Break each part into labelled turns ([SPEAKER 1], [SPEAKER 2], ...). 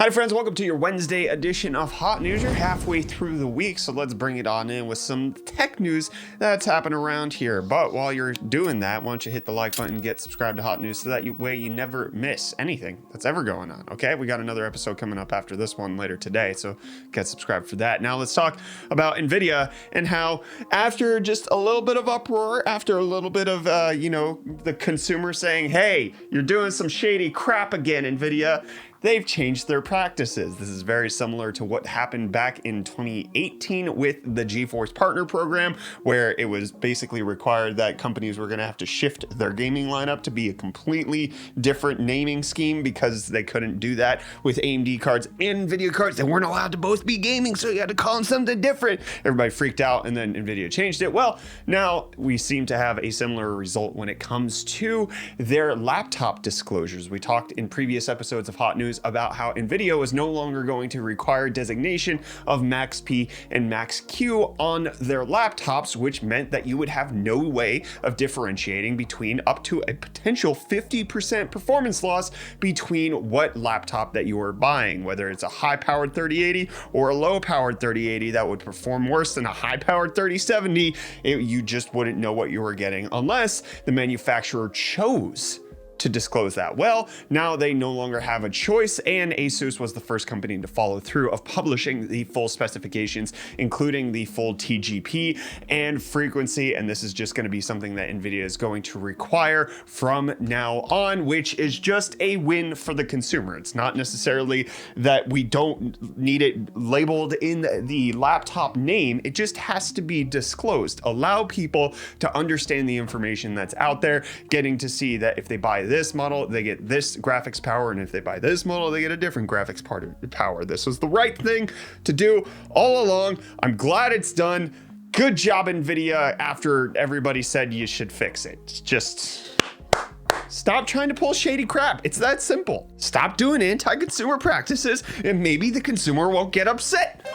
[SPEAKER 1] Hi friends, welcome to your Wednesday edition of Hot News. You're halfway through the week, so let's bring it on in with some tech news that's happening around here. But while you're doing that, why don't you hit the like button, get subscribed to Hot News so that way you never miss anything that's ever going on, okay? We got another episode coming up after this one later today, so get subscribed for that. Now let's talk about Nvidia and how after just a little bit of uproar, after a little bit of, the consumer saying, hey, you're doing some shady crap again, Nvidia, they've changed their practices. This is very similar to what happened back in 2018 with the GeForce Partner Program, where it was basically required that companies were gonna have to shift their gaming lineup to be a completely different naming scheme because they couldn't do that with AMD cards and Nvidia cards. They weren't allowed to both be gaming, so you had to call them something different. Everybody freaked out and then Nvidia changed it. Well, now we seem to have a similar result when it comes to their laptop disclosures. We talked in previous episodes of Hot News about how Nvidia was no longer going to require designation of Max P and Max Q on their laptops, which meant that you would have no way of differentiating between up to a potential 50% performance loss between what laptop that you are buying, whether it's a high-powered 3080 or a low-powered 3080 that would perform worse than a high-powered 3070. You just wouldn't know what you were getting unless the manufacturer chose to disclose that. Well, now they no longer have a choice, and Asus was the first company to follow through of publishing the full specifications, including the full TGP and frequency, and this is just going to be something that Nvidia is going to require from now on, which is just a win for the consumer. It's not necessarily that we don't need it labeled in the laptop name, it just has to be disclosed. Allow people to understand the information that's out there, getting to see that if they buy this model, they get this graphics power, and if they buy this model, they get a different graphics power. This was the right thing to do all along. I'm glad it's done. Good job, Nvidia, after everybody said you should fix it. Just stop trying to pull shady crap. It's that simple. Stop doing anti-consumer practices, and maybe the consumer won't get upset.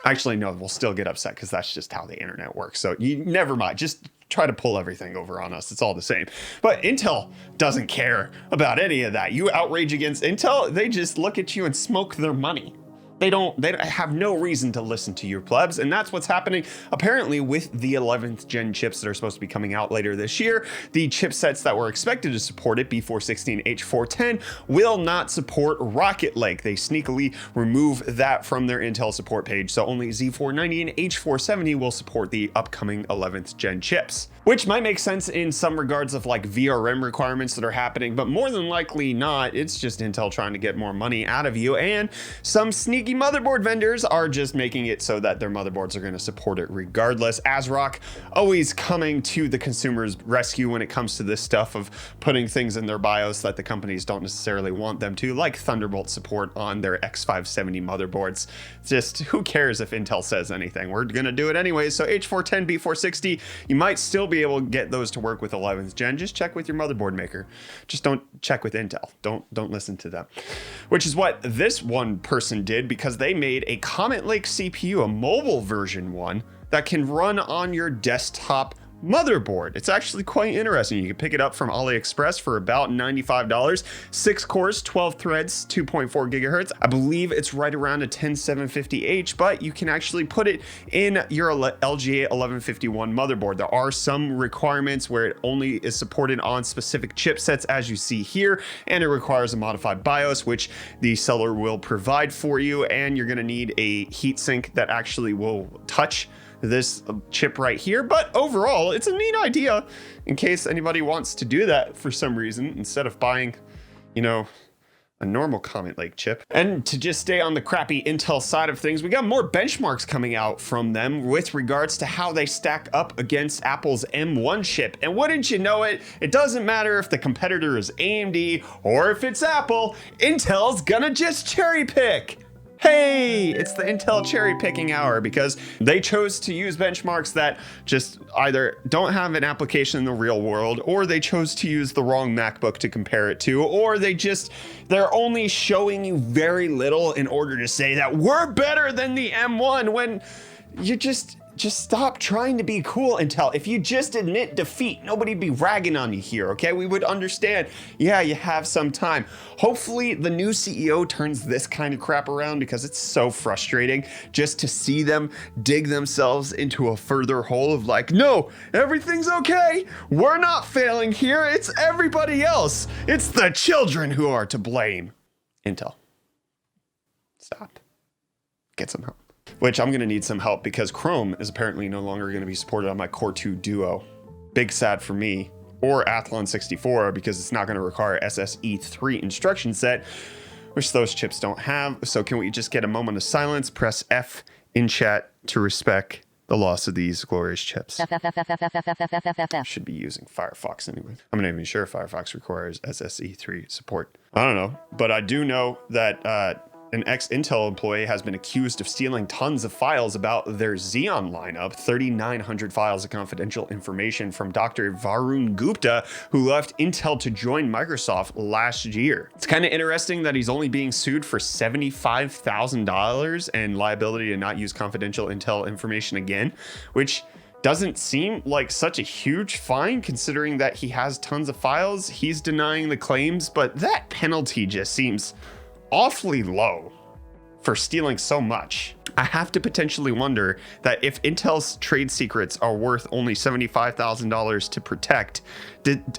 [SPEAKER 1] Actually, no, we'll still get upset because that's just how the internet works. So you never mind. Just try to pull everything over on us. It's all the same. But Intel doesn't care about any of that. You outrage against Intel, they just look at you and smoke their money. They don't have no reason to listen to your plebs, and that's what's happening apparently with the 11th gen chips that are supposed to be coming out later this year. The chipsets that were expected to support it, B416, H410, will not support Rocket Lake. They sneakily remove that from their Intel support page, so only Z490 and H470 will support the upcoming 11th gen chips, which might make sense in some regards of like VRM requirements that are happening, but more than likely not. It's just Intel trying to get more money out of you, and some sneaky motherboard vendors are just making it so that their motherboards are going to support it regardless. ASRock always coming to the consumer's rescue when it comes to this stuff of putting things in their BIOS that the companies don't necessarily want them to, like Thunderbolt support on their X570 motherboards. Just who cares if Intel says anything? We're going to do it anyway. So H410, B460, you might still be able to get those to work with 11th gen. Just check with your motherboard maker. Just don't check with Intel. Don't listen to them. Which is what this one person did, because they made a Comet Lake CPU, a mobile version one, that can run on your desktop motherboard. It's actually quite interesting. You can pick it up from AliExpress for about $95. 6 cores, 12 threads, 2.4 gigahertz. I believe it's right around a 10750H, but you can actually put it in your LGA 1151 motherboard. There are some requirements where it only is supported on specific chipsets, as you see here, and it requires a modified BIOS, which the seller will provide for you, and you're going to need a heatsink that actually will touch this chip right here. But overall, it's a neat idea in case anybody wants to do that for some reason instead of buying, a normal Comet Lake chip. And to just stay on the crappy Intel side of things, we got more benchmarks coming out from them with regards to how they stack up against Apple's M1 chip. And wouldn't you know it, it doesn't matter if the competitor is AMD or if it's Apple, Intel's gonna just cherry pick. Hey, it's the Intel cherry picking hour, because they chose to use benchmarks that just either don't have an application in the real world, or they chose to use the wrong MacBook to compare it to, or they're only showing you very little in order to say that we're better than the M1 when just stop trying to be cool, Intel. If you just admit defeat, nobody'd be ragging on you here, okay? We would understand, yeah, you have some time. Hopefully the new CEO turns this kind of crap around, because it's so frustrating just to see them dig themselves into a further hole of like, no, everything's okay. We're not failing here. It's everybody else. It's the children who are to blame. Intel, stop. Get some help. Which I'm going to need some help, because Chrome is apparently no longer going to be supported on my Core 2 Duo. Big sad for me. Or Athlon 64, because it's not going to require SSE3 instruction set, which those chips don't have. So can we just get a moment of silence? Press F in chat to respect the loss of these glorious chips. Should be using Firefox anyway. I'm not even sure if Firefox requires SSE3 support. I don't know, but I do know that an ex-Intel employee has been accused of stealing tons of files about their Xeon lineup, 3,900 files of confidential information from Dr. Varun Gupta, who left Intel to join Microsoft last year. It's kind of interesting that he's only being sued for $75,000 and liability to not use confidential Intel information again, which doesn't seem like such a huge fine considering that he has tons of files. He's denying the claims, but that penalty just seems awfully low for stealing so much. I have to potentially wonder that if Intel's trade secrets are worth only $75,000 to protect,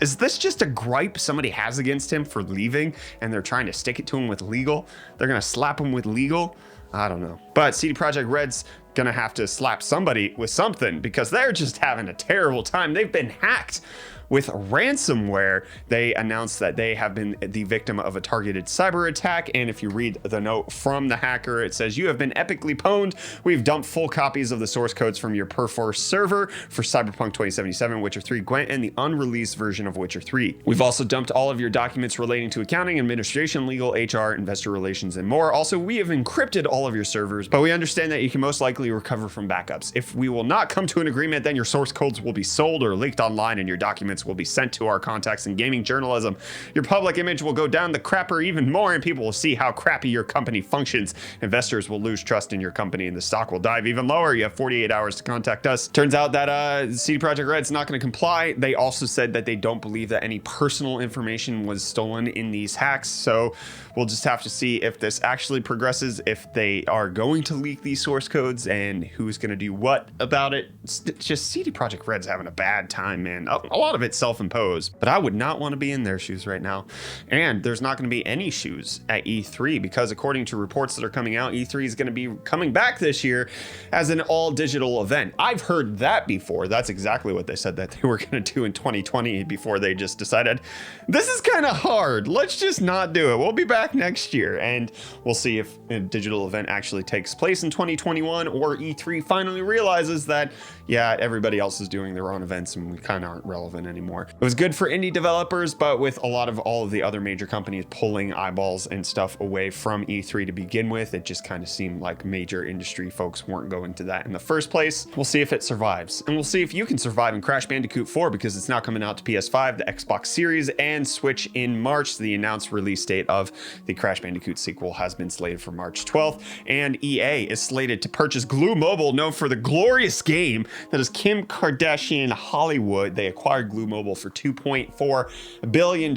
[SPEAKER 1] is this just a gripe somebody has against him for leaving and they're trying to stick it to him with legal? They're gonna slap him with legal? I don't know. But CD Projekt Red's gonna have to slap somebody with something, because they're just having a terrible time. They've been hacked with ransomware. They announced that they have been the victim of a targeted cyber attack. And if you read the note from the hacker, it says, "You have been epically pwned. We've dumped full copies of the source codes from your Perforce server for Cyberpunk 2077, Witcher 3 Gwent, and the unreleased version of Witcher 3. We've also dumped all of your documents relating to accounting, administration, legal, HR, investor relations, and more. Also, we have encrypted all of your servers, but we understand that you can most likely recover from backups. If we will not come to an agreement, then your source codes will be sold or leaked online, and your documents will be sent to our contacts in gaming journalism. Your public image will go down the crapper even more, and people will see how crappy your company functions. Investors will lose trust in your company, and the stock will dive even lower. You have 48 hours to contact us." Turns out that CD Projekt Red's not going to comply. They also said that they don't believe that any personal information was stolen in these hacks. So we'll just have to see if this actually progresses, if they are going to leak these source codes, and who's going to do what about it. It's just CD Projekt Red's having a bad time, man. A lot of it's self-imposed, but I would not want to be in their shoes right now. And there's not going to be any shoes at E3, because according to reports that are coming out, E3 is going to be coming back this year as an all-digital event. I've heard that before. That's exactly what they said that they were going to do in 2020 before they just decided, this is kind of hard. Let's just not do it. We'll be back next year, and we'll see if a digital event actually takes place in 2021, or E3 finally realizes that, yeah, everybody else is doing their own events and we kind of aren't relevant anymore. It was good for indie developers, but with a lot of all of the other major companies pulling eyeballs and stuff away from E3 to begin with, it just kind of seemed like major industry folks weren't going to that in the first place. We'll see if it survives, and we'll see if you can survive in Crash Bandicoot 4, because it's now coming out to PS5, the Xbox Series, and Switch in March. The announced release date of the Crash Bandicoot sequel has been slated for March 12th, and EA is slated to purchase Glu Mobile, known for the glorious game that is Kim Kardashian Hollywood. They acquired Glu Mobile for $2.4 billion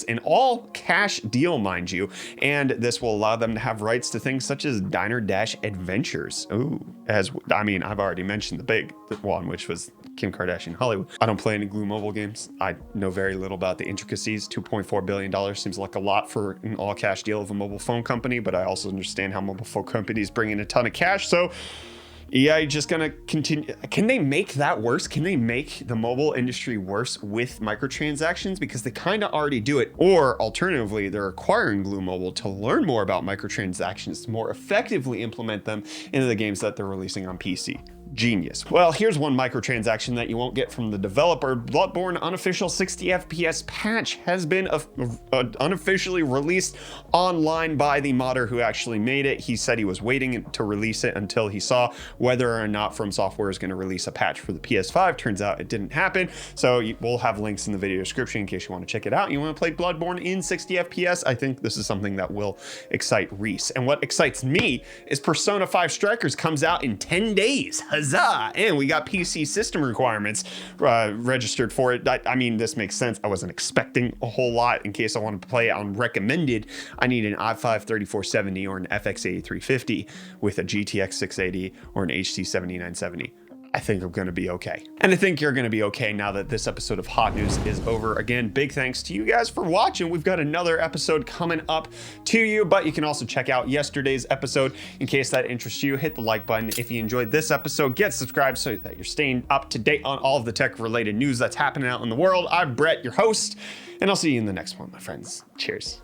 [SPEAKER 1] in all cash deal, mind you, and this will allow them to have rights to things such as Diner Dash Adventures. Ooh, I've already mentioned the big one, which was Kim Kardashian Hollywood. I don't play any Glu Mobile games. I know very little about the intricacies. $2.4 billion seems like a lot for an all cash deal of a mobile phone company, but I also understand how mobile phone companies bring in a ton of cash. So EA just gonna continue. Can they make that worse? Can they make the mobile industry worse with microtransactions? Because they kind of already do it. Or alternatively, they're acquiring Glu Mobile to learn more about microtransactions, to more effectively implement them into the games that they're releasing on PC. Genius. Well, here's one microtransaction that you won't get from the developer. Bloodborne Unofficial 60 FPS patch has been unofficially released online by the modder who actually made it. He said he was waiting to release it until he saw whether or not From Software is going to release a patch for the PS5. Turns out it didn't happen. So we'll have links in the video description in case you want to check it out. You want to play Bloodborne in 60 FPS? I think this is something that will excite Reece. And what excites me is Persona 5 Strikers comes out in 10 days. Huzzah! And we got PC system requirements registered for it. I mean, this makes sense. I wasn't expecting a whole lot. In case I want to play it on recommended, I need an i5 3470 or an FX 8350 with a GTX 680 or an HT 7970. I think I'm going to be okay. And I think you're going to be okay now that this episode of Hot News is over. Again, big thanks to you guys for watching. We've got another episode coming up to you, but you can also check out yesterday's episode in case that interests you. Hit the like button if you enjoyed this episode. Get subscribed so that you're staying up to date on all of the tech related news that's happening out in the world. I'm Brett, your host, and I'll see you in the next one, my friends. Cheers.